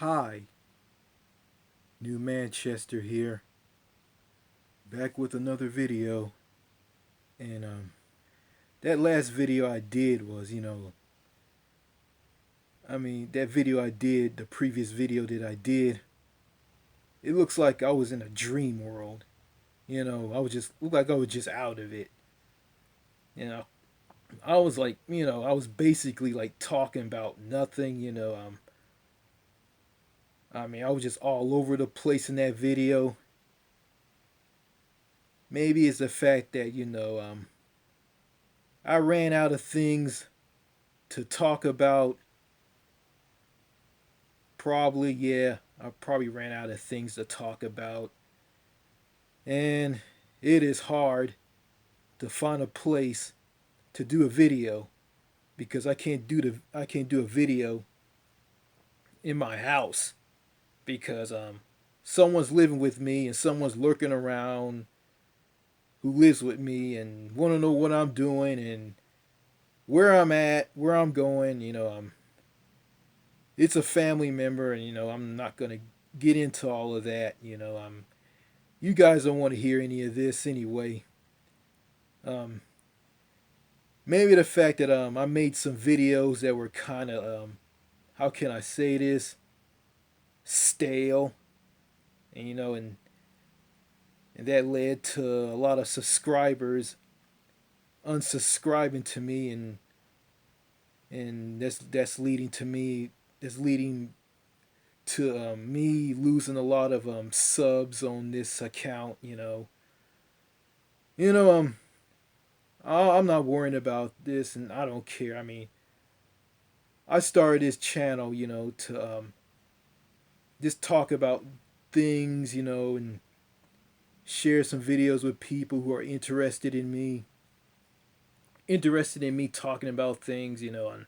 Hi, New Manchester here, back with another video. And that last video I did was, that video I did, the previous video that I did, it looks like I was in a dream world. I was just looked like I was just out of it. You know, I was like, I was basically like talking about nothing. I was just all over the place in that video. Maybe it's the fact that I ran out of things to talk about. Probably, yeah. I probably ran out of things to talk about. And it is hard to find a place to do a video because I can't do a video in my house because someone's living with me and someone's lurking around who lives with me and want to know what I'm doing and where I'm at, where I'm going, it's a family member and I'm not going to get into all of that, you guys don't want to hear any of this anyway. Um, Maybe the fact that I made some videos that were kind of how can I say this, stale, and and that led to a lot of subscribers unsubscribing to me, and that's leading to me losing a lot of subs on this account. You know I'm not worrying about this, and I don't care. I started this channel, to just talk about things, and share some videos with people who are interested in me talking about things, and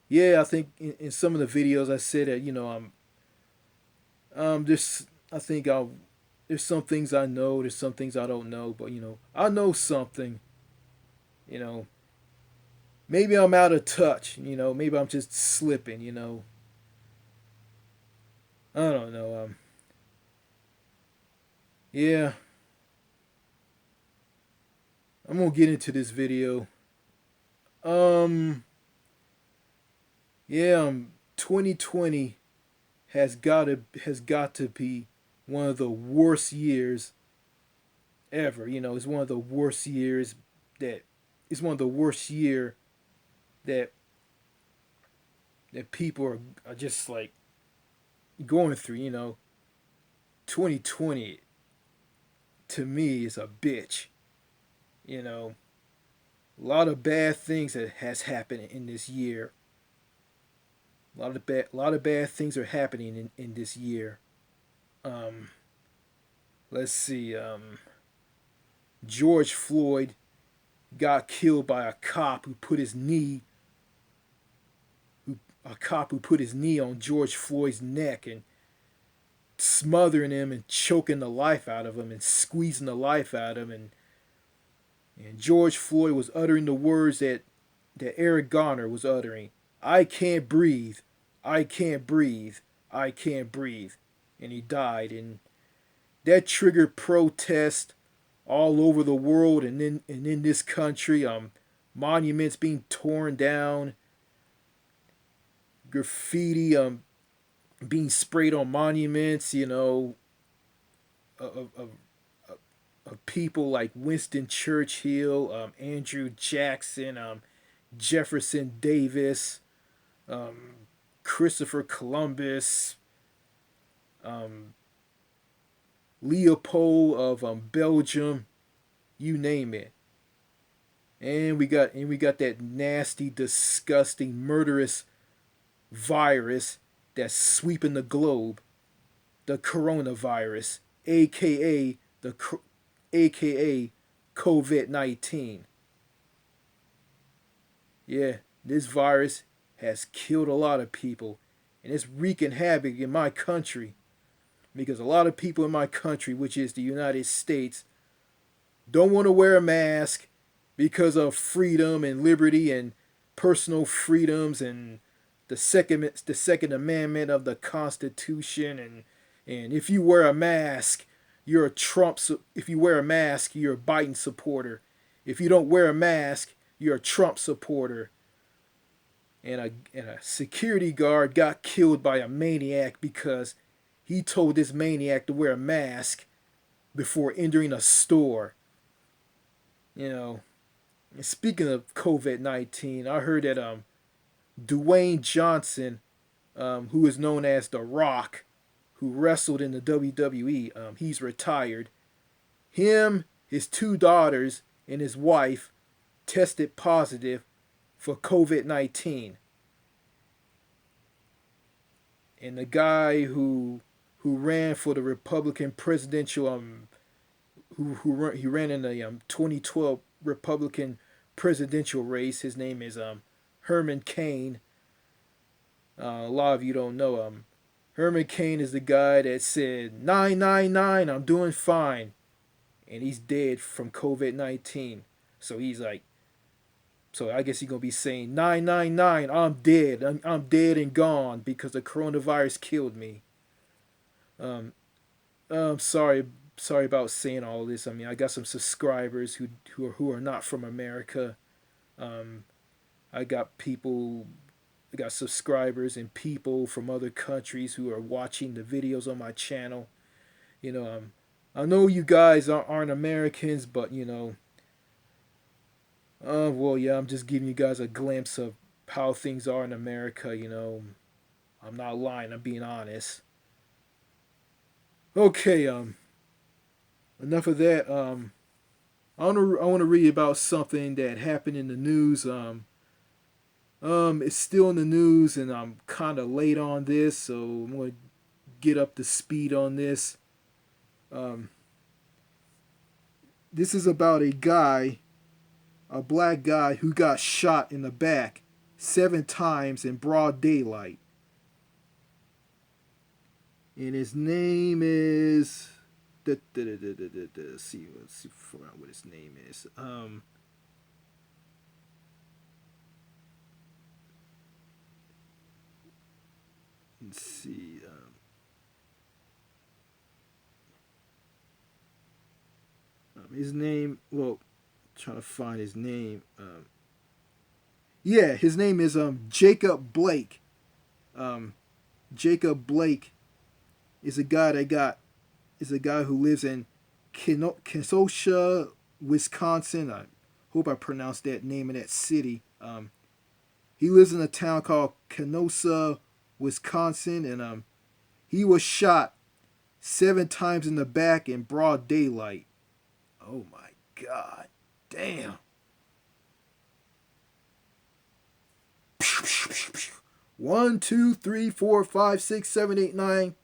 yeah, I think in some of the videos I said that, there's I think I'll there's some things I know, there's some things I don't know, but I know something, you know. Maybe I'm out of touch, maybe I'm just slipping, I don't know. Yeah, I'm gonna get into this video. Um, yeah, 2020 has got to be one of the worst years ever. It's one of the worst years that it's one of the worst year that people are just like going through. 2020 to me is a bitch. You know, a lot of bad things that has happened in this year. A lot of bad things are happening in this year. Um, let's see. George Floyd got killed by a cop who put his knee on George Floyd's neck and smothering him and choking the life out of him and squeezing the life out of him, and George Floyd was uttering the words that Eric Garner was uttering. I can't breathe. I can't breathe. I can't breathe. And he died, and that triggered protest all over the world and in this country. Monuments being torn down, graffiti being sprayed on monuments, of, of, of people like Winston Churchill, Andrew Jackson, Jefferson Davis, um, Christopher Columbus, um, Leopold of Belgium, you name it. And we got that nasty, disgusting, murderous virus that's sweeping the globe, the coronavirus, aka COVID-19. Yeah, this virus has killed a lot of people, and it's wreaking havoc in my country because a lot of people in my country, which is the United States, don't want to wear a mask because of freedom and liberty and personal freedoms and the Second Amendment of the Constitution, and if you wear a mask, you're a If you wear a mask, you're a Biden supporter. If you don't wear a mask, you're a Trump supporter. And a security guard got killed by a maniac because he told this maniac to wear a mask before entering a store. You know, and speaking of COVID-19, I heard that Dwayne Johnson, who is known as The Rock, who wrestled in the WWE, he's retired. Him, his two daughters, and his wife tested positive for COVID-19. And the guy who ran for the Republican presidential he ran in the 2012 Republican presidential race. His name is Herman Cain. A lot of you don't know him. Herman Cain is the guy that said 999, I'm doing fine, and he's dead from COVID-19. So he's like, so I guess he's gonna be saying 999, I'm dead. I'm dead and gone because the coronavirus killed me. Um, I'm sorry about saying all this. I mean, I got some subscribers who are not from America. Um, I got people, I got subscribers and people from other countries who are watching the videos on my channel. You know, I know you guys aren't Americans, but well, yeah, I'm just giving you guys a glimpse of how things are in America. I'm not lying. I'm being honest. Okay, enough of that. I want to read about something that happened in the news. It's still in the news, and I'm kind of late on this, so I'm gonna get up to speed on this. Um, this is about a black guy who got shot in the back 7 times in broad daylight, and his name is. Let's see what his name is. Let's see. His name. Well, trying to find his name. Yeah, his name is Jacob Blake. Um, Jacob Blake is a guy who lives in Kenosha, Wisconsin. I hope I pronounced that name of that city. He lives in a town called Kenosha, Wisconsin, and he was shot 7 times in the back in broad daylight. Oh my God, damn! 1, 2, 3, 4, 5, 6, 7, 8, 9.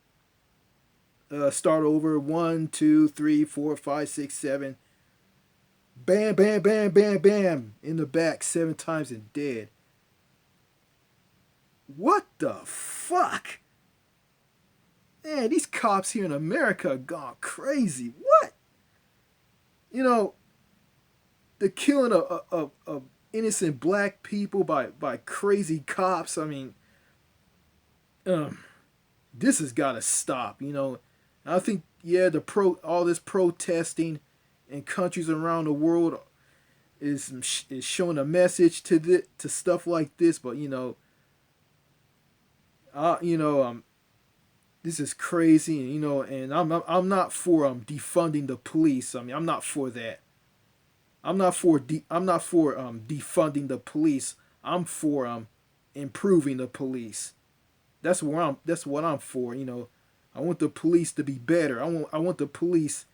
Start over. 1, 2, 3, 4, 5, 6, 7. Bam, bam, bam, bam, bam. In the back 7 times and dead. What the fuck? Man, these cops here in America are gone crazy. What? The killing of innocent black people by crazy cops. I mean, this has got to stop. I think all this protesting in countries around the world is showing a message to stuff like this. But this is crazy. And I'm not for defunding the police. I mean, I'm not for that. I'm not for defunding the police. I'm for improving the police. That's what I'm for. I want the police to be better. I want the police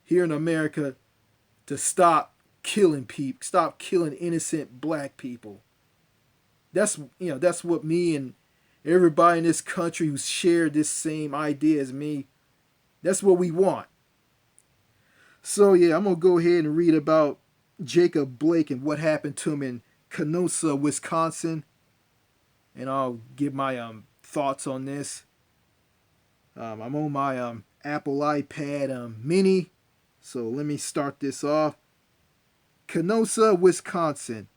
here in America to stop killing people, stop killing innocent black people. That's what me and everybody in this country who's shared this same idea as me, that's what we want. So yeah, I'm gonna go ahead and read about Jacob Blake and what happened to him in Kenosha, Wisconsin, and I'll give my thoughts on this. I'm on my Apple iPad mini, so let me start this off. Kenosha, Wisconsin.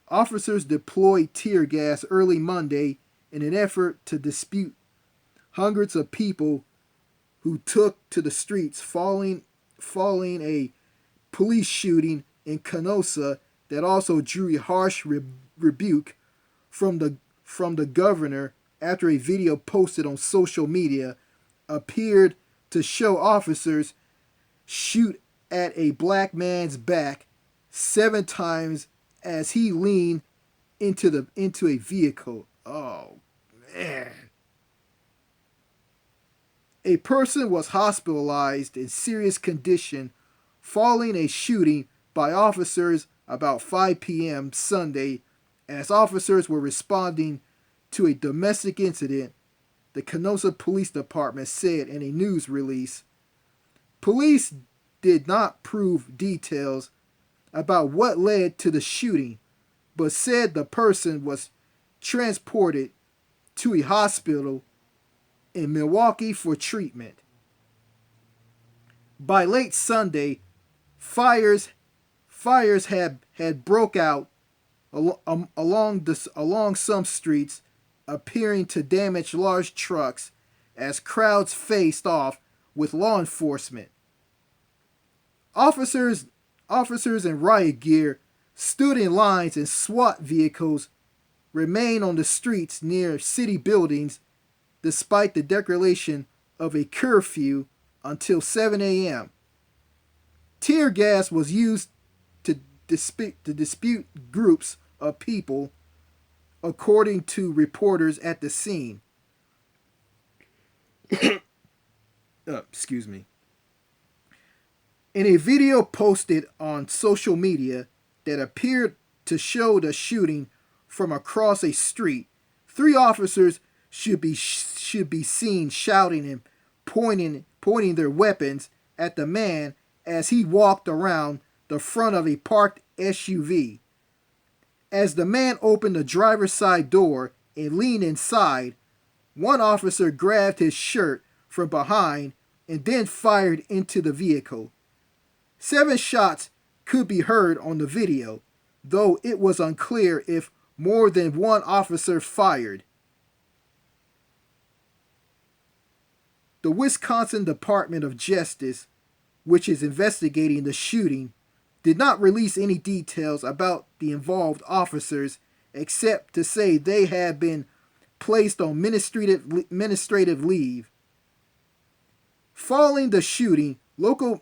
Officers deployed tear gas early Monday in an effort to dispute hundreds of people who took to the streets following a police shooting in Kenosha that also drew a harsh rebuke from the governor after a video posted on social media appeared to show officers shoot at a black man's back 7 times as he leaned into a vehicle. Oh man. A person was hospitalized in serious condition following a shooting by officers about 5 p.m. Sunday as officers were responding to a domestic incident, the Kenosha Police Department said in a news release. Police did not prove details about what led to the shooting, but said the person was transported to a hospital in Milwaukee for treatment. By late Sunday, fires had broke out along some streets, appearing to damage large trucks as crowds faced off with law enforcement. Officers in riot gear stood in lines, and SWAT vehicles remained on the streets near city buildings despite the declaration of a curfew until 7 a.m. Tear gas was used to dispute groups of people, according to reporters at the scene. Excuse me. In a video posted on social media that appeared to show the shooting from across a street, 3 officers should be seen shouting and pointing their weapons at the man as he walked around the front of a parked SUV. As the man opened the driver's side door and leaned inside, one officer grabbed his shirt from behind and then fired into the vehicle. 7 shots could be heard on the video, though it was unclear if more than one officer fired. The Wisconsin Department of Justice, which is investigating the shooting, did not release any details about the involved officers except to say they had been placed on administrative leave. Following the shooting, local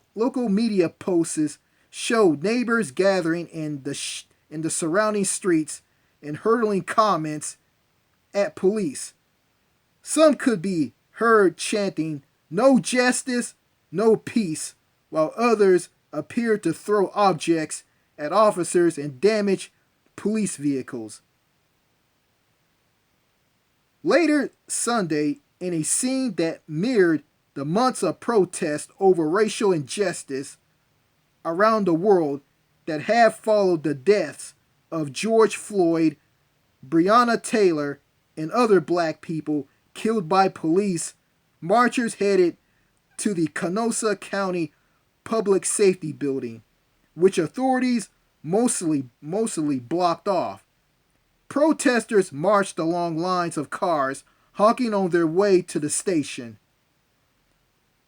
media posts showed neighbors gathering in the surrounding streets and hurling comments at police. Some could be heard chanting, "No justice, no peace," while others appeared to throw objects at officers and damage police vehicles. Later Sunday, in a scene that mirrored the months of protest over racial injustice around the world that have followed the deaths of George Floyd, Breonna Taylor, and other black people killed by police, marchers headed to the Kenosha County Public Safety Building, which authorities mostly blocked off. Protesters marched along lines of cars honking on their way to the station.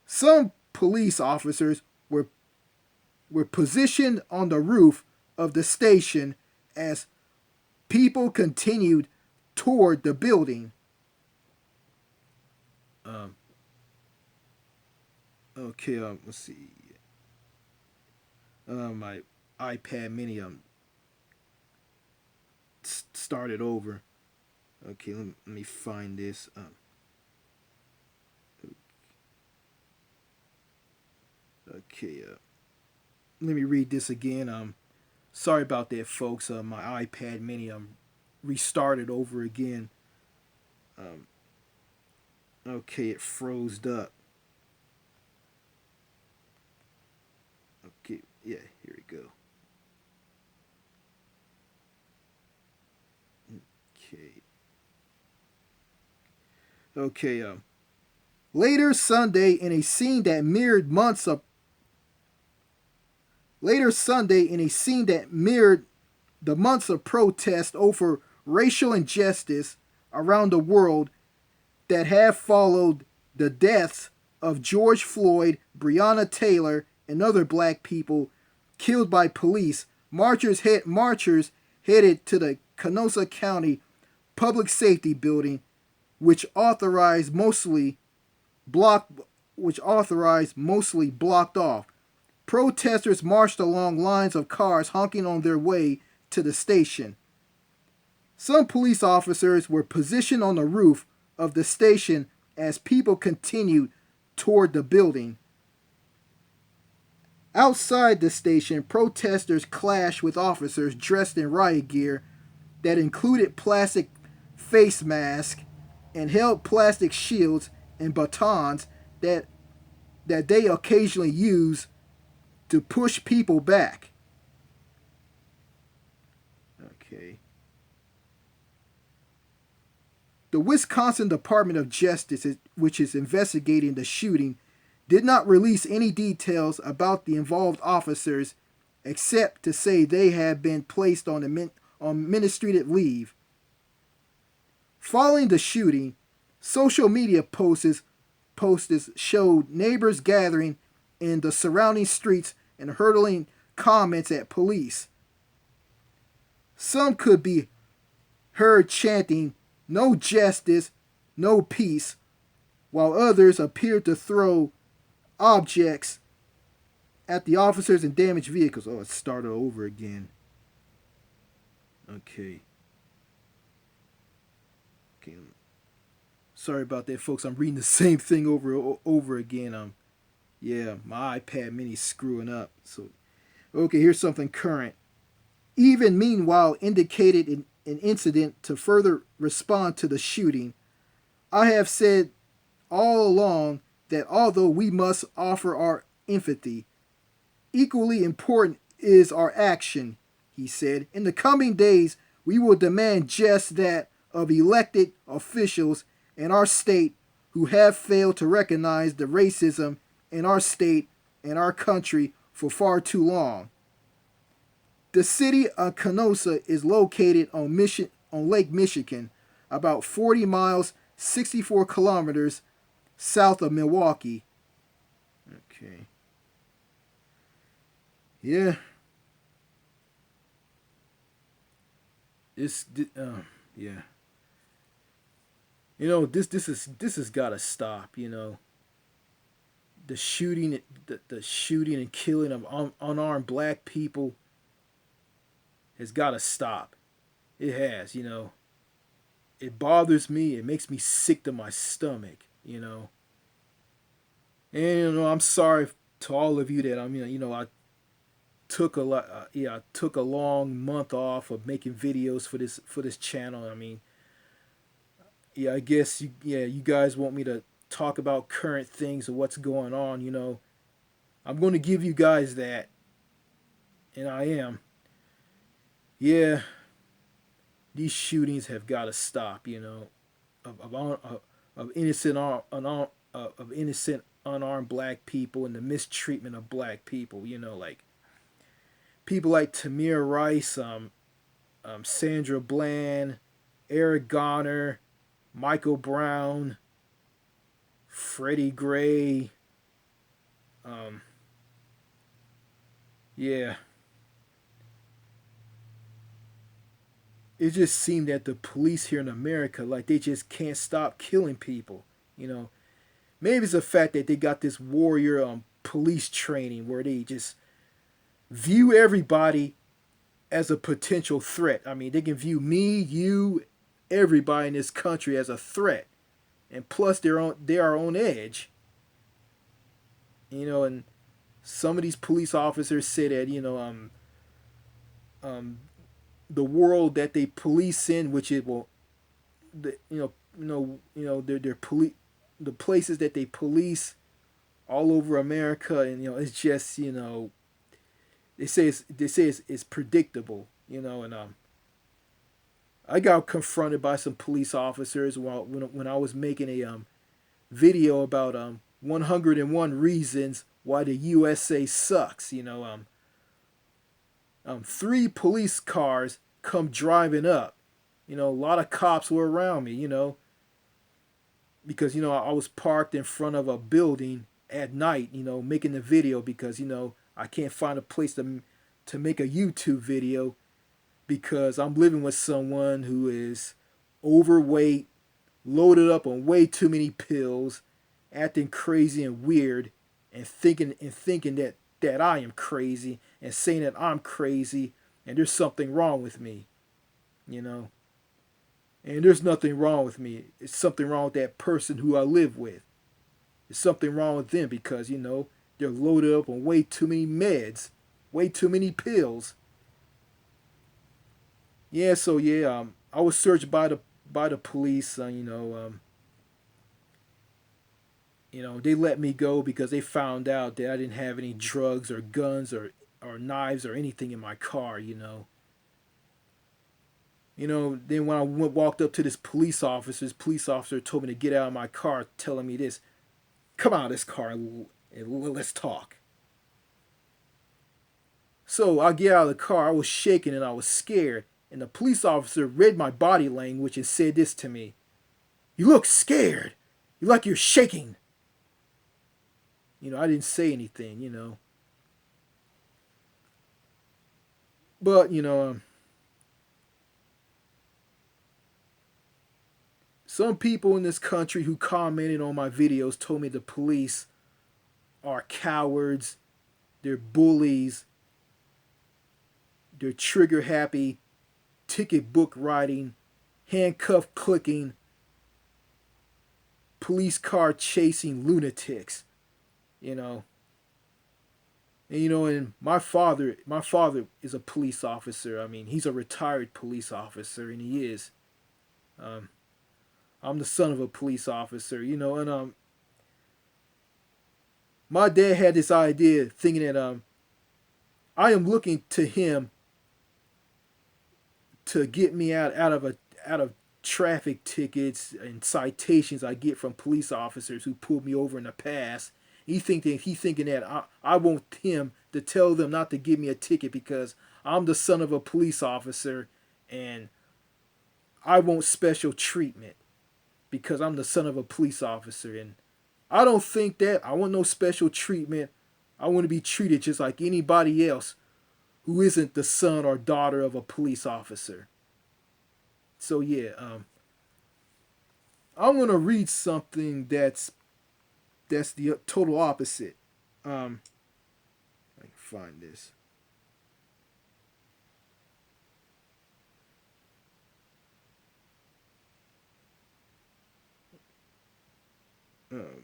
Some police officers were positioned on the roof of the station as people continued toward the building. Let's see. My iPad mini started over. Okay, let me find this. Let me read this again. Sorry about that, folks. My iPad mini restarted over again. Okay, it froze up. Okay, yeah, here we go. Okay. Later Sunday, in a scene that mirrored the months of protest over racial injustice around the world that have followed the deaths of George Floyd, Breonna Taylor, and other black people killed by police, marchers headed to the Kenosha County Public Safety Building, which authorized mostly blocked off. Protesters marched along lines of cars honking on their way to the station. Some police officers were positioned on the roof of the station as people continued toward the building. Outside the station, protesters clashed with officers dressed in riot gear that included plastic face masks and held plastic shields and batons that they occasionally use to push people back. Okay. The Wisconsin Department of Justice, which is investigating the shooting, did not release any details about the involved officers except to say they had been placed on administrative leave. Following the shooting, social media posts showed neighbors gathering in the surrounding streets and hurling comments at police. Some could be heard chanting, "No justice, no peace," while others appeared to throw objects at the officers and damaged vehicles. Oh, it started over again. Okay. Sorry about that, folks. I'm reading the same thing over again. Yeah, my iPad mini's screwing up. So, okay, here's something current. Even meanwhile indicated in an incident to further respond to the shooting. I have said all along that although we must offer our empathy, equally important is our action, he said. In the coming days, we will demand just that of elected officials in our state who have failed to recognize the racism in our state and our country for far too long. The city of Kenosha is located on Lake Michigan, about 40 miles, 64 kilometers south of Milwaukee. Okay. Yeah. Yeah. You know, this has got to stop. You know, the shooting and killing of unarmed black people has got to stop. It has. You know, it bothers me. It makes me sick to my stomach. You know, and you know, I'm sorry to all of you that I took I took a long month off of making videos for this channel. I mean, yeah, I guess you guys want me to talk about current things or what's going on. You know, I'm going to give you guys that, and I am. Yeah, these shootings have got to stop. You know, of innocent unarmed black people and the mistreatment of black people. You know, like people like Tamir Rice, Sandra Bland, Eric Garner, Michael Brown, Freddie Gray. Yeah. It just seemed that the police here in America, like, they just can't stop killing people. You know, maybe it's the fact that they got this warrior police training where they just view everybody as a potential threat. I mean, they can view me, you, everybody in this country as a threat, and plus they are on edge. You know, and some of these police officers say that the world that they police in, which it will, they're police, the places that they police all over America, and it's just they say it's predictable, and I got confronted by some police officers when I was making a video about 101 reasons why the USA sucks. 3 police cars come driving up, A lot of cops were around me, because I was parked in front of a building at night, making the video because I can't find a place to make a YouTube video because I'm living with someone who is overweight, loaded up on way too many pills, acting crazy and weird, and thinking that I am crazy and saying that I'm crazy and there's something wrong with me, you know. And there's nothing wrong with me. It's something wrong with that person who I live with. There's something wrong with them because, they're loaded up on way too many meds, way too many pills. Yeah, so yeah, I was searched by the police. They let me go because they found out that I didn't have any drugs or guns or knives or anything in my car. Then when I walked up to this police officer told me to get out of my car, telling me this: "Come out of this car and let's talk." So I get out of the car. I was shaking and I was scared. And the police officer read my body language and said this to me: "You look scared. You like you're shaking." I didn't say anything. But some people in this country who commented on my videos told me the police are cowards, they're bullies, they're trigger happy, ticket book writing, handcuff clicking, police car chasing lunatics, you know. And my father is a police officer. I mean, he's a retired police officer, and he is. Um, I'm the son of a police officer, and my dad had this idea, thinking that I am looking to him to get me out of traffic tickets and citations I get from police officers who pulled me over in the past. He thinking that I want him to tell them not to give me a ticket because I'm the son of a police officer and I want special treatment because I'm the son of a police officer. And I don't think that. I want no special treatment. I want to be treated just like anybody else who isn't the son or daughter of a police officer. So yeah, I'm gonna read something that's the total opposite. Um, I can find this. Um,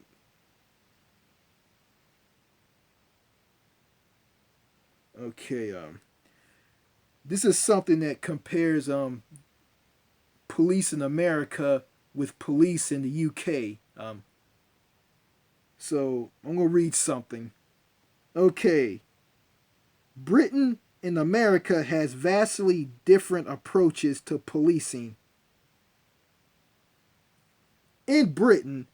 okay, this is something that compares police in America with police in the UK. So I'm gonna read something. Okay, Britain and America has vastly different approaches to policing. In Britain,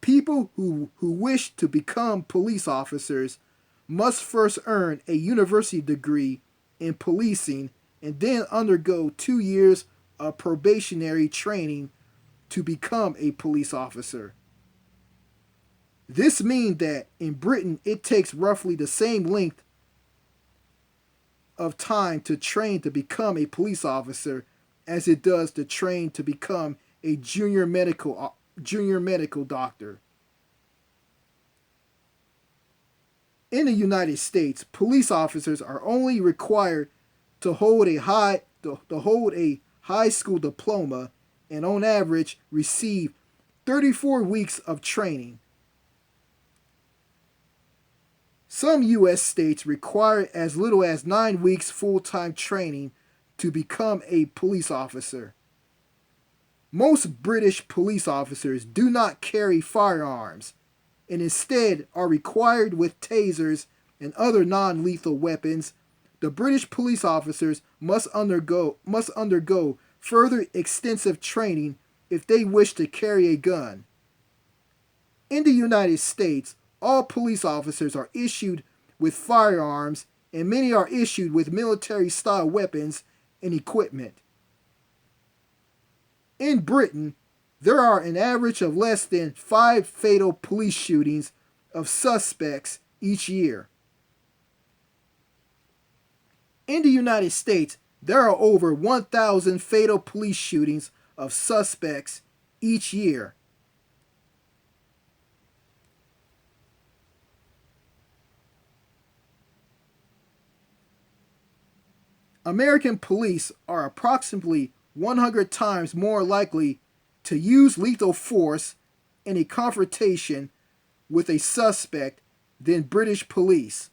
people who wish to become police officers must first earn a university degree in policing and then undergo 2 years of probationary training to become a police officer. This means that in Britain it takes roughly the same length of time to train to become a police officer as it does to train to become a junior medical doctor. In the United States, police officers are only required to hold a high school diploma and on average receive 34 weeks of training. Some US states require as little as 9 weeks full-time training to become a police officer. Most British police officers do not carry firearms and instead are required with tasers and other non-lethal weapons. The British police officers must undergo further extensive training if they wish to carry a gun. In the United States, all police officers are issued with firearms and many are issued with military style weapons and equipment. In Britain, there are an average of less than 5 fatal police shootings of suspects each year. In the United States, there are over 1,000 fatal police shootings of suspects each year. American police are approximately 100 times more likely to use lethal force in a confrontation with a suspect than British police.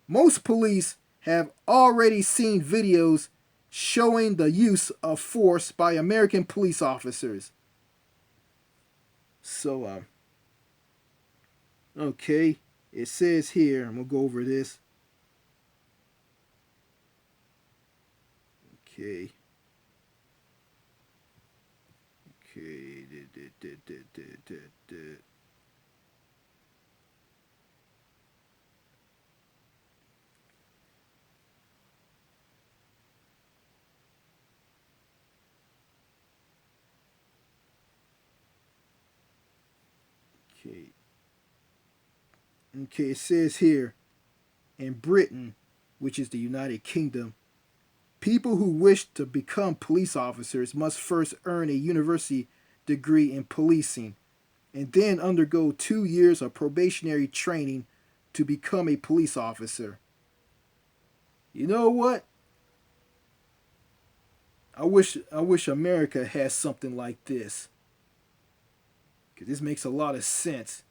Most police have already seen videos showing the use of force by American police officers. So, okay, it says here, I'm going to go over this. Okay. Okay. Okay. Okay, it says here, in Britain, which is the United Kingdom, people who wish to become police officers must first earn a university degree in policing and then undergo 2 years of probationary training to become a police officer. You know what? I wish America has something like this. Cause this makes a lot of sense.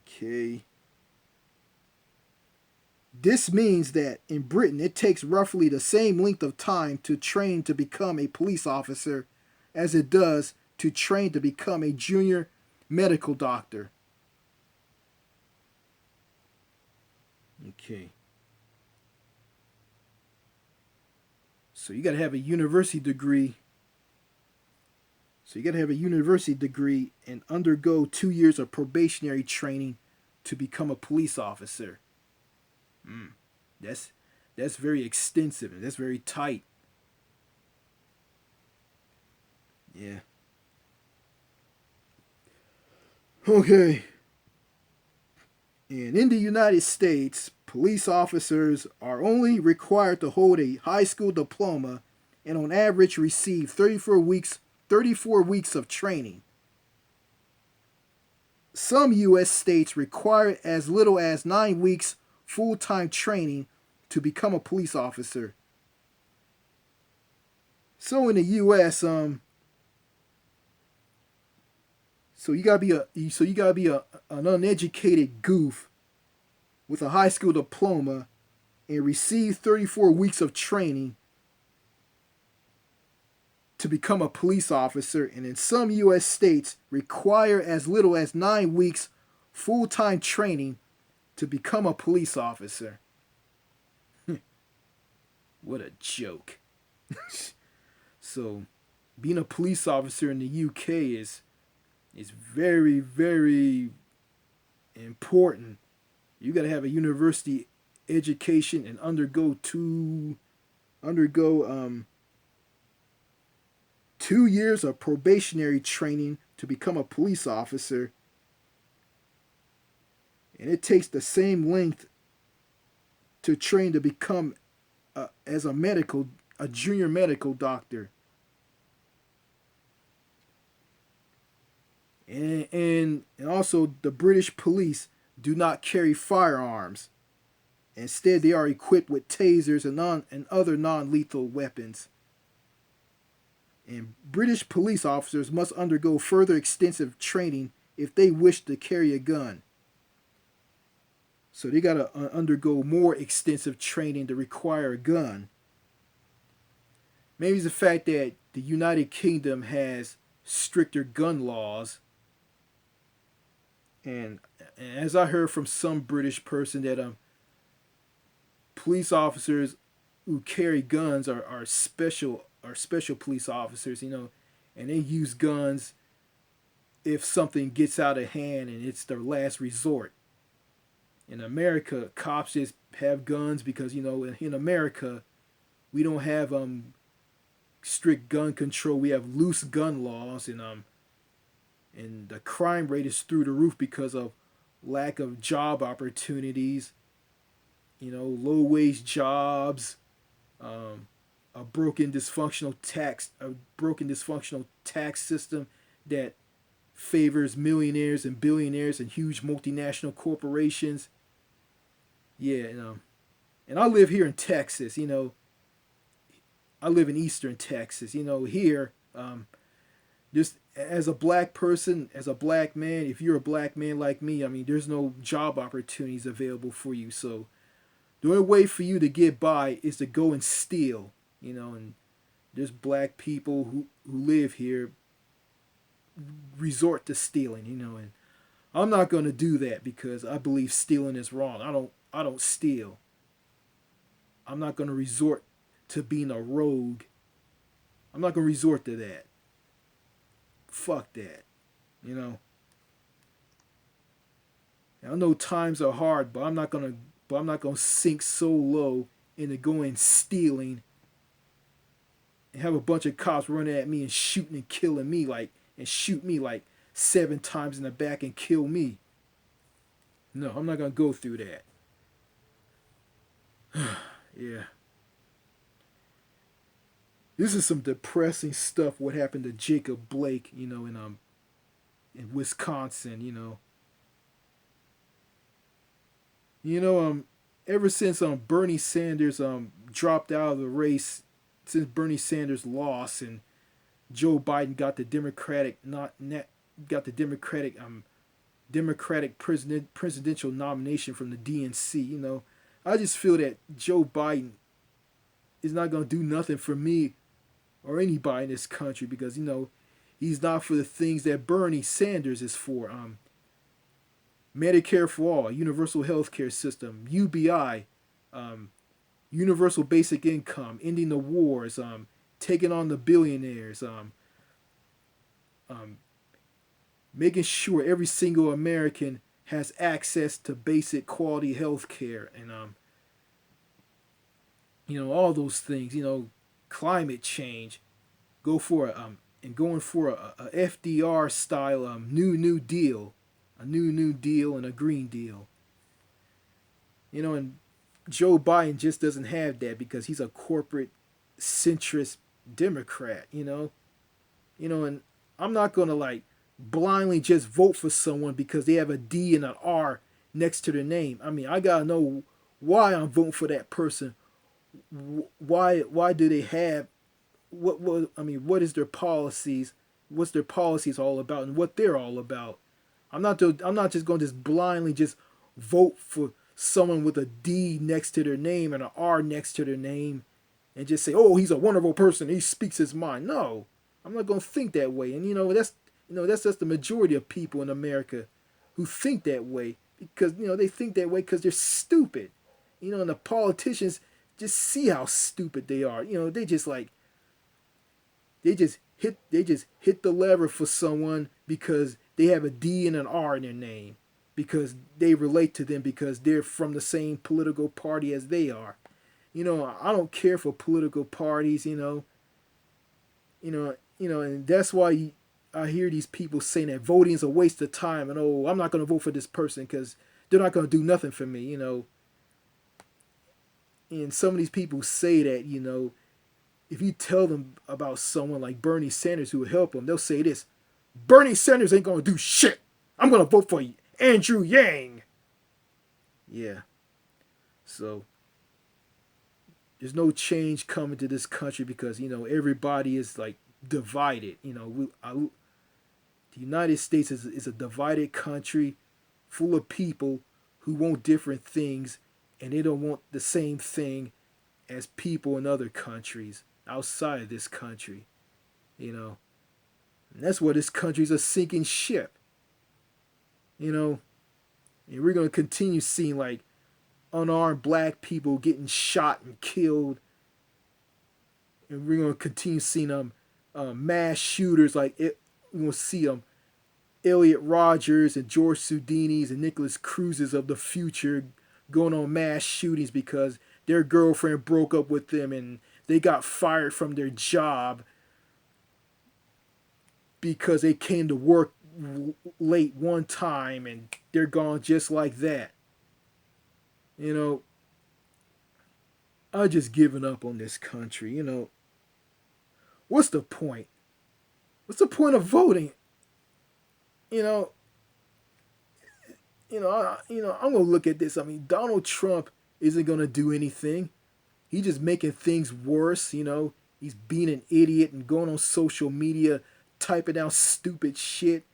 Okay. This means that in Britain it takes roughly the same length of time to train to become a police officer as it does to train to become a junior medical doctor. Okay. So you got to have a university degree. So you got to have a university degree and undergo 2 years of probationary training to become a police officer. Mm, that's very extensive and that's very tight. Yeah. Okay. And in the United States, police officers are only required to hold a high school diploma and on average receive 34 weeks of training. Some US states require as little as 9 weeks full-time training to become a police officer. So in the US, you gotta be an uneducated goof with a high school diploma and receive 34 weeks of training to become a police officer, and in some U.S. states require as little as 9 weeks full-time training to become a police officer. What a joke. So, being a police officer in the UK is very, very important. You got to have a university education and undergo 2 years of probationary training to become a police officer. And it takes the same length to train to become as a junior medical doctor. And also the British police do not carry firearms. Instead, they are equipped with tasers and other non-lethal weapons. And British police officers must undergo further extensive training if they wish to carry a gun. So they got to undergo more extensive training to require a gun. Maybe it's the fact that the United Kingdom has stricter gun laws. And as I heard from some British person that police officers who carry guns are special police officers, and they use guns if something gets out of hand and it's their last resort. In America, cops just have guns because in America We don't have strict gun control. We have loose gun laws, and the crime rate is through the roof because of lack of job opportunities. Low wage jobs, um, a broken dysfunctional tax system that favors millionaires and billionaires and huge multinational corporations. Yeah, and I live here in Texas. I live in Eastern Texas. Here, just as a black person, as a black man, if you're a black man like me, I mean, there's no job opportunities available for you. So the only way for you to get by is to go and steal. And there's black people who live here resort to stealing. And I'm not going to do that because I believe stealing is wrong. I don't steal. I'm not going to resort to being a rogue. I'm not going to resort to that. Fuck that. You know. I know times are hard, but I'm not gonna sink so low into going stealing and have a bunch of cops running at me and shooting and killing me and shoot me like 7 times in the back and kill me. No, I'm not gonna go through that. Yeah. This is some depressing stuff. What happened to Jacob Blake? In Wisconsin. Ever since Bernie Sanders dropped out of the race, since Bernie Sanders lost and Joe Biden got the Democratic presidential nomination from the DNC. I just feel that Joe Biden is not gonna do nothing for me or anybody in this country because he's not for the things that Bernie Sanders is for. Medicare for all, universal health care system, UBI, universal basic income, ending the wars, taking on the billionaires, making sure every single American has access to basic quality health care, and all those things. Climate change, going for a FDR style new deal, a new deal and a green deal. And Joe Biden just doesn't have that because he's a corporate centrist Democrat. And I'm not gonna blindly just vote for someone because they have a D and an R next to their name. I mean, I gotta know why I'm voting for that person. Why do they have what is their policies? What's their policies all about and what they're all about? I'm not just going to just blindly just vote for someone with a D next to their name and an R next to their name and just say, "Oh, he's a wonderful person. He speaks his mind." No, I'm not going to think that way. And that's just the majority of people in America who think that way because they think that way because they're stupid. And the politicians just see how stupid they are. They just hit the lever for someone because they have a D and an R in their name because they relate to them because they're from the same political party as they are. I don't care for political parties. And that's why I hear these people saying that voting is a waste of time and I'm not going to vote for this person because they're not going to do nothing for me. And some of these people say that if you tell them about someone like Bernie Sanders who will help them, they'll say this: Bernie Sanders ain't gonna do shit. I'm gonna vote for Andrew Yang. Yeah. So there's no change coming to this country because everybody is divided. The United States is a divided country full of people who want different things and they don't want the same thing as people in other countries outside of this country. And that's why this country's a sinking ship. And we're going to continue seeing unarmed black people getting shot and killed. And we're going to continue seeing mass shooters we're going to see Elliot Rogers and George Soudinis and Nicholas Cruzes of the future going on mass shootings because their girlfriend broke up with them and they got fired from their job because they came to work late one time and they're gone just like that. You know, I just given up on this country. What's the point? What's the point of voting? You know, I'm gonna look at this. I mean, Donald Trump isn't gonna do anything. He's just making things worse. He's being an idiot and going on social media, typing out stupid shit.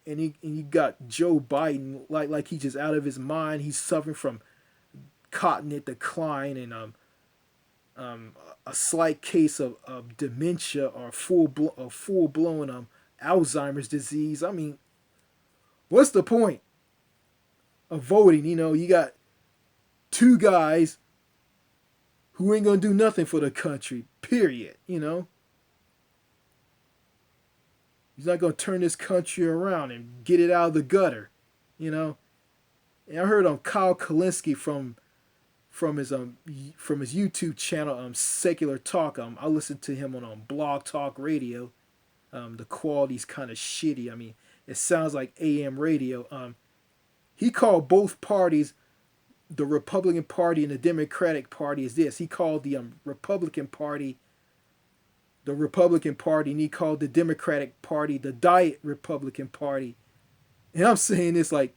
And you got Joe Biden like he's just out of his mind. He's suffering from cognitive decline and a slight case of dementia or full blown Alzheimer's disease. I mean, what's the point of voting? You got two guys who ain't gonna do nothing for the country. Period. He's not gonna turn this country around and get it out of the gutter. You know. And I heard on Kyle Kalinske from his YouTube channel, Secular Talk. I listened to him on Blog Talk Radio. The quality's kind of shitty. I mean, it sounds like AM radio. He called both parties, the Republican Party and the Democratic Party, is this. He called the Republican Party the Republican Party, and he called the Democratic Party the Diet Republican Party. And I'm saying this like,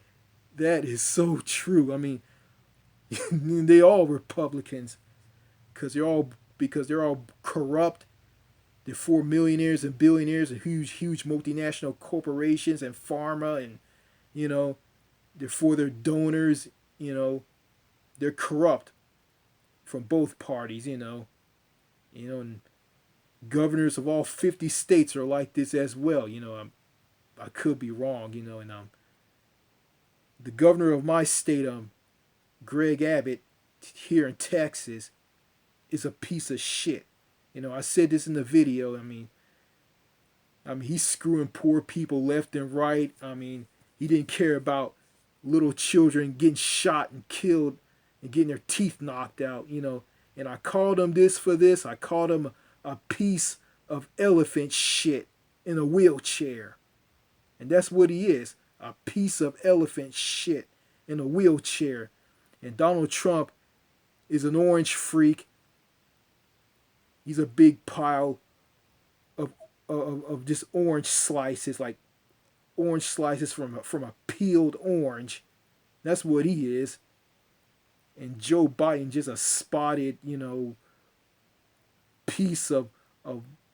that is so true. I mean, they all Republicans because they're all corrupt. They're for millionaires and billionaires and huge multinational corporations and pharma, and they're for their donors. They're corrupt from both parties. And governors of all 50 states are like this as well. I could be wrong. And the governor of my state, Greg Abbott, here in Texas, is a piece of shit. I said this in the video. I mean, he's screwing poor people left and right. I mean, he didn't care about little children getting shot and killed and getting their teeth knocked out. And I called him this for this. I called him a piece of elephant shit in a wheelchair. And that's what he is, a piece of elephant shit in a wheelchair. And Donald Trump is an orange freak. He's a big pile of just orange slices, like orange slices from a peeled orange. That's what he is. And Joe Biden just a spotted, piece of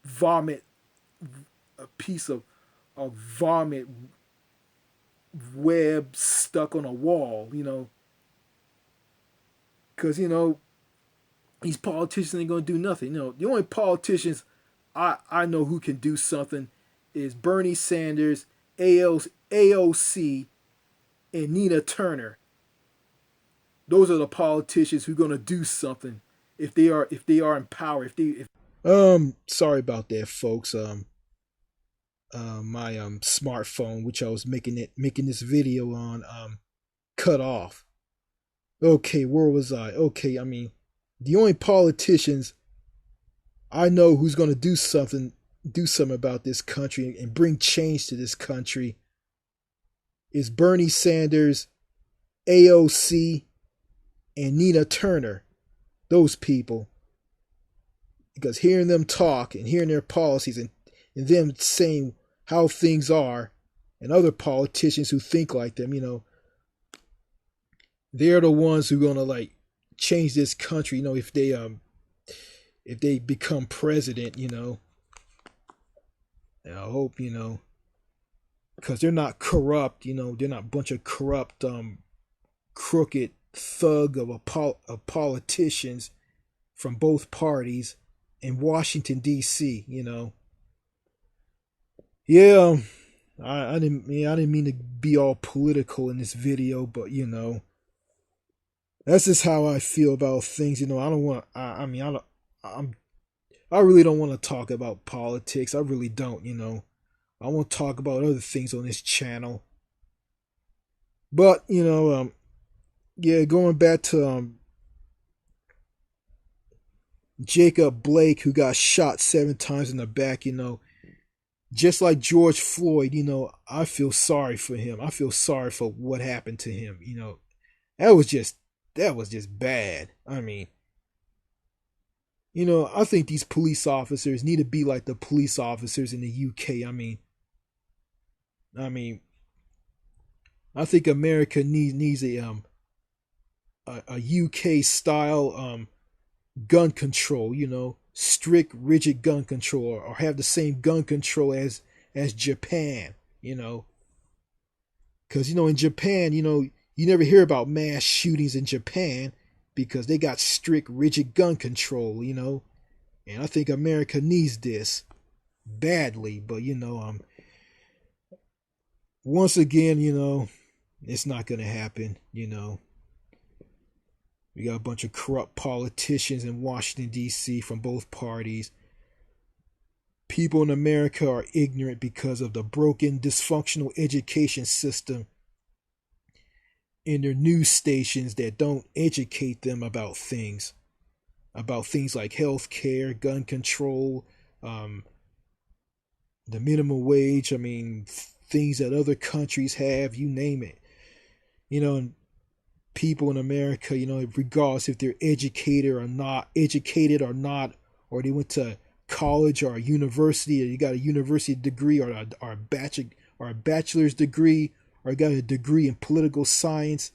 vomit, a piece of vomit web stuck on a wall, because these politicians ain't gonna do nothing. The only politicians I know who can do something is Bernie Sanders, AOC, and Nina Turner. Those are the politicians who are gonna do something if they are in power. Sorry about that, folks. My smartphone, which I was making this video on, cut off. Okay, where was I? Okay, I mean, the only politicians I know who's gonna do something about this country and bring change to this country is Bernie Sanders, AOC, and Nina Turner. Those people. Because hearing them talk and hearing their policies and them saying how things are, and other politicians who think like them, they're the ones who are gonna like change this country. If they become president, and I hope because they're not corrupt. They're not a bunch of corrupt, crooked thug of politicians from both parties in Washington D.C. Yeah, I didn't mean to be all political in this video, but that's just how I feel about things. I don't want. I really don't want to talk about politics. I really don't. I want to talk about other things on this channel. But yeah, going back to Jacob Blake, who got shot 7 times in the back, just like George Floyd, I feel sorry for him. I feel sorry for what happened to him. That was just that was just bad. I mean, I think these police officers need to be like the police officers in the UK. I mean, I think America needs a UK style gun control. Strict, rigid gun control, or have the same gun control as Japan. You know, because in Japan, you never hear about mass shootings in Japan because they got strict, rigid gun control. And I think America needs this badly. But once again, it's not gonna happen. We got a bunch of corrupt politicians in Washington D.C. from both parties. People in America are ignorant because of the broken, dysfunctional education system in their news stations that don't educate them about things like health care, gun control, the minimum wage. I mean, things that other countries have, you name it. And people in America, regardless if they're educated or not, or they went to college or a university, or you got a university degree or a bachelor's degree, or got a degree in political science,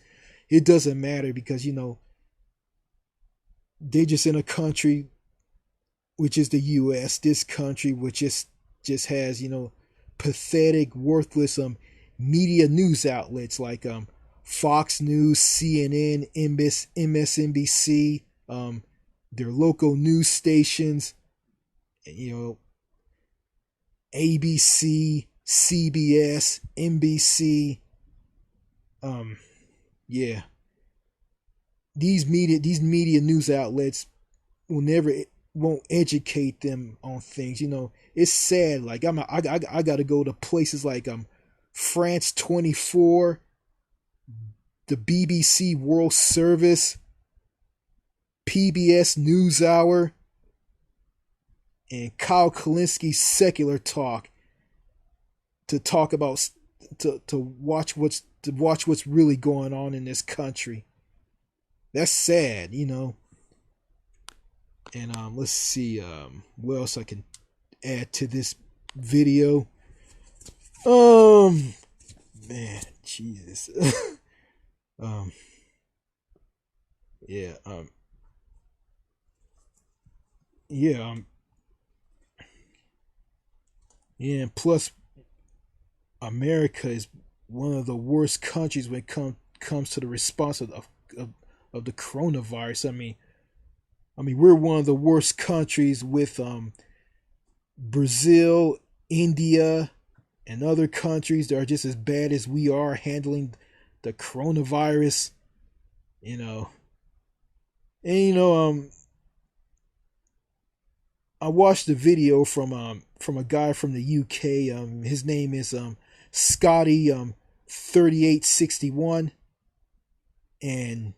it doesn't matter because they're just in a country which is the US, this country which just has pathetic, worthless media news outlets like Fox News, CNN, MSNBC, their local news stations, ABC, CBS, NBC. Yeah, these media news outlets won't educate them on things. It's sad. Like I got to go to places like France 24, the BBC World Service, PBS NewsHour, and Kyle Kalinski's Secular Talk to talk about to watch what's really going on in this country. That's sad. And let's see what else I can add to this video. Man, Jesus. Yeah, yeah, yeah, and plus America is one of the worst countries when it comes to the response of the coronavirus. I mean, we're one of the worst countries with Brazil, India, and other countries that are just as bad as we are handling the coronavirus. You know, and I watched a video from a guy from the UK. His name is Scotty 3861, and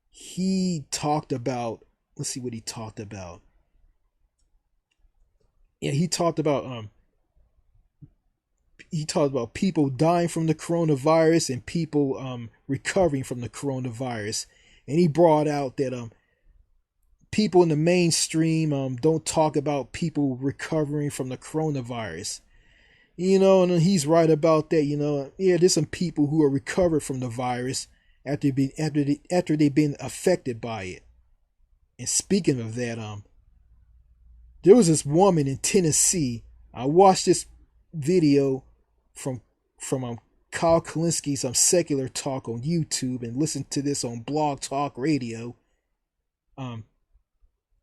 he talked about. Let's see what he talked about. Yeah, he talked about people dying from the coronavirus and people recovering from the coronavirus, and he brought out that people in the mainstream don't talk about people recovering from the coronavirus. And he's right about that. Yeah, there's some people who are recovered from the virus after they've been affected by it. And speaking of that, there was this woman in Tennessee. I watched this video from Kyle Kalinski's Secular Talk on YouTube and listened to this on Blog Talk Radio.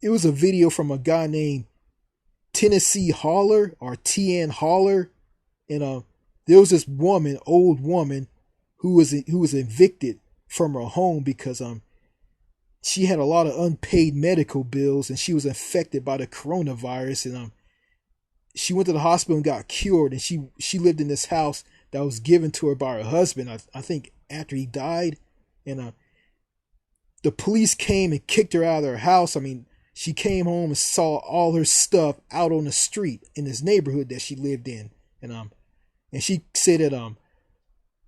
It was a video from a guy named Tennessee Holler or TN Holler, and there was this old woman, who was evicted from her home because she had a lot of unpaid medical bills and she was infected by the coronavirus, and she went to the hospital and got cured, and she lived in this house that was given to her by her husband, I think after he died, and the police came and kicked her out of her house. I mean, she came home and saw all her stuff out on the street in this neighborhood that she lived in, and she said that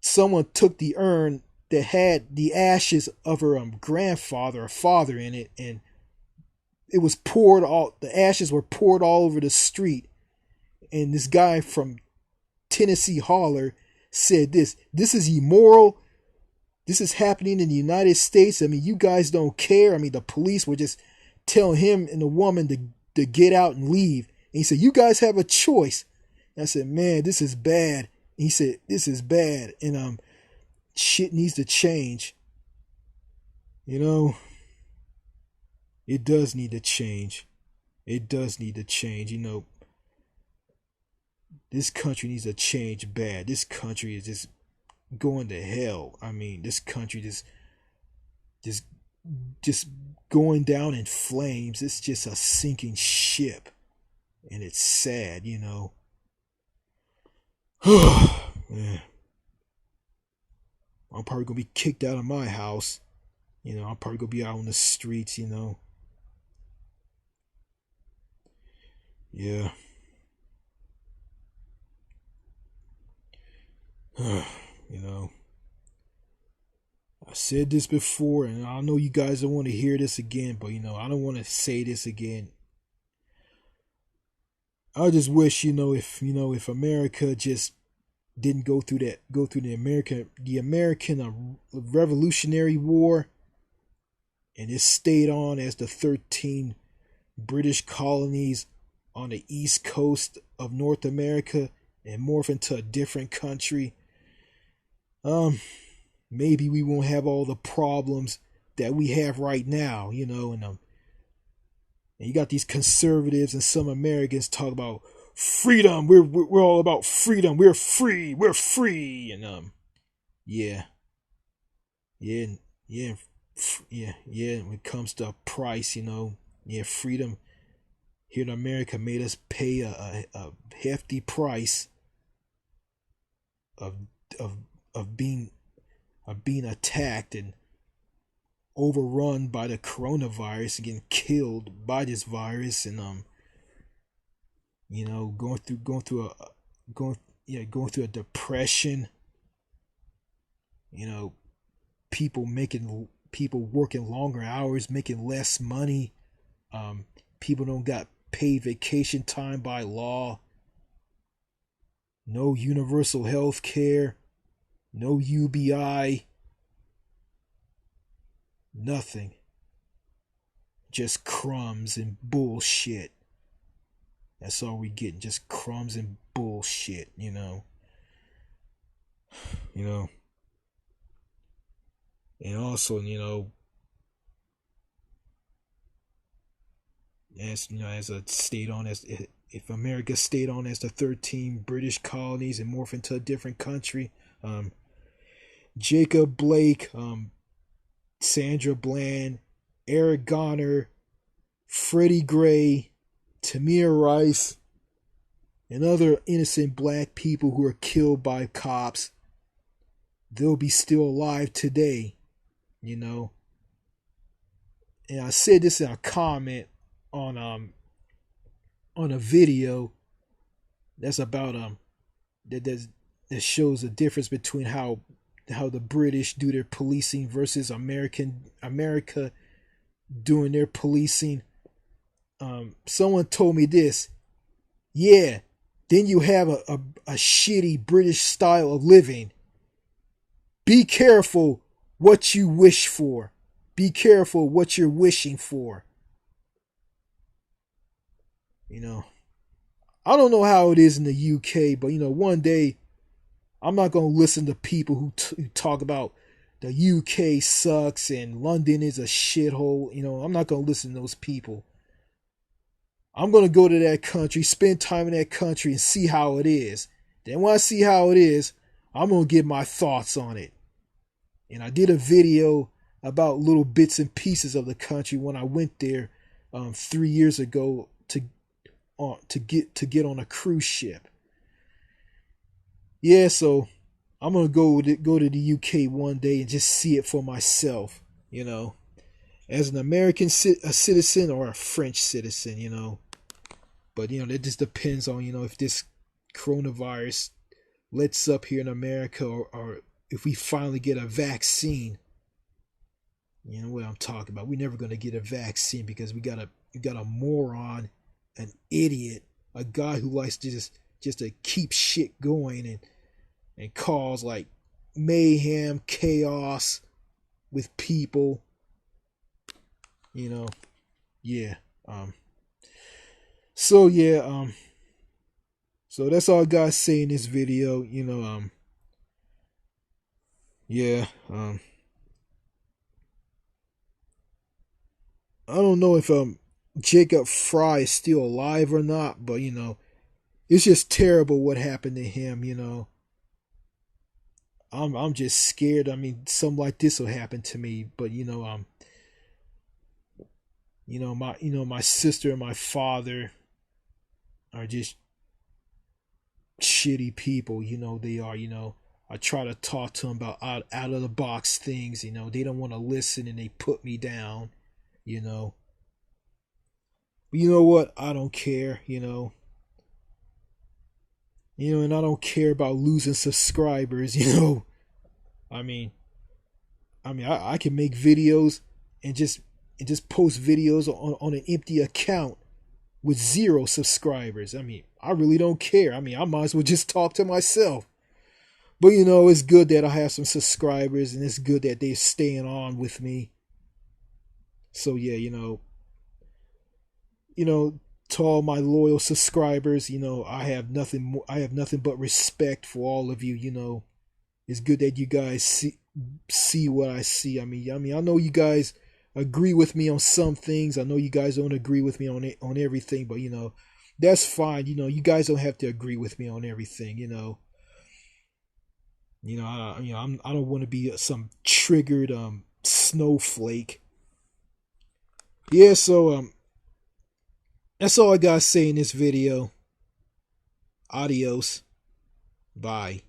someone took the urn that had the ashes of her grandfather or father in it, and it was poured all the ashes were poured all over the street. And this guy from Tennessee Holler said this is immoral. This is happening in the United States. I mean, you guys don't care. I mean, the police were just telling him and the woman to get out and leave. And he said, you guys have a choice. And I said, man, this is bad. And he said, this is bad. And shit needs to change. You know, it does need to change. It does need to change. You know, this country needs to change bad. This country is just going to hell. I mean, this country just going down in flames. It's just a sinking ship. And it's sad, you know. Man. I'm probably gonna be kicked out of my house. You know, I'm probably gonna be out on the streets, you know. Yeah. You know. I said this before, and I know you guys don't want to hear this again, but you know, I don't want to say this again. I just wish, if America just didn't go through the American Revolutionary War, and it stayed on as the 13 British colonies on the east coast of North America and morph into a different country. Maybe we won't have all the problems that we have right now, you know, and you got these conservatives and some Americans talk about freedom. We're all about freedom. We're free. And yeah, yeah, yeah, yeah. When it comes to a price, you know, yeah, freedom here in America made us pay a hefty price of being attacked and overrun by the coronavirus and getting killed by this virus, and going through a depression. You know, people working longer hours, making less money. People don't got paid vacation time by law. No universal health care. No UBI. Nothing. Just crumbs and bullshit. That's all we getting. Just crumbs and bullshit, you know. You know. And also, you know, as if America stayed on as the 13 British colonies and morphed into a different country, Jacob Blake, Sandra Bland, Eric Garner, Freddie Gray, Tamir Rice, and other innocent black people who are killed by cops, they'll be still alive today, you know. And I said this in a comment on a video that's about that shows the difference between how the British do their policing versus America doing their policing. Someone told me this. Yeah, then you have a shitty British style of living. Be careful what you wish for. Be careful what you're wishing for. You know, I don't know how it is in the UK, but you know, one day I'm not going to listen to people who talk about the UK sucks and London is a shithole. You know, I'm not going to listen to those people. I'm going to go to that country, spend time in that country and see how it is. Then when I see how it is, I'm going to give my thoughts on it. And I did a video about little bits and pieces of the country when I went there 3 years ago to get on a cruise ship. Yeah, so I'm gonna go to the UK one day and just see it for myself, you know. as an American a citizen or a French citizen, you know. But you know, that just depends on, you know, if this coronavirus lets up here in America, or if we finally get a vaccine. You know what I'm talking about. We're never gonna get a vaccine because we got a moron, an idiot, a guy who likes to just to keep shit going and cause like mayhem, chaos with people. You know, yeah. So yeah. So that's all I gotta say in this video. You know. Yeah. I don't know if Jacob Fry is still alive or not, but you know, it's just terrible what happened to him. You know, I'm just scared. I mean, something like this will happen to me. But you know my sister and my father are just shitty people. You know they are. You know, I try to talk to them about out of the box things. You know, they don't want to listen and they put me down. You know, but you know what? I don't care. You know, and I don't care about losing subscribers. You know, I mean, I can make videos and just post videos on an empty account with 0 subscribers. I mean, I really don't care. I mean, I might as well just talk to myself. But you know, it's good that I have some subscribers, and it's good that they're staying on with me. So yeah, to all my loyal subscribers, you know, I have nothing but respect for all of you. You know, it's good that you guys see what I see. I mean, I know you guys agree with me on some things. I know you guys don't agree with me on everything, but you know, that's fine. You know, you guys don't have to agree with me on everything. I don't want to be some triggered snowflake. Yeah, so that's all I gotta say in this video. Adios. Bye.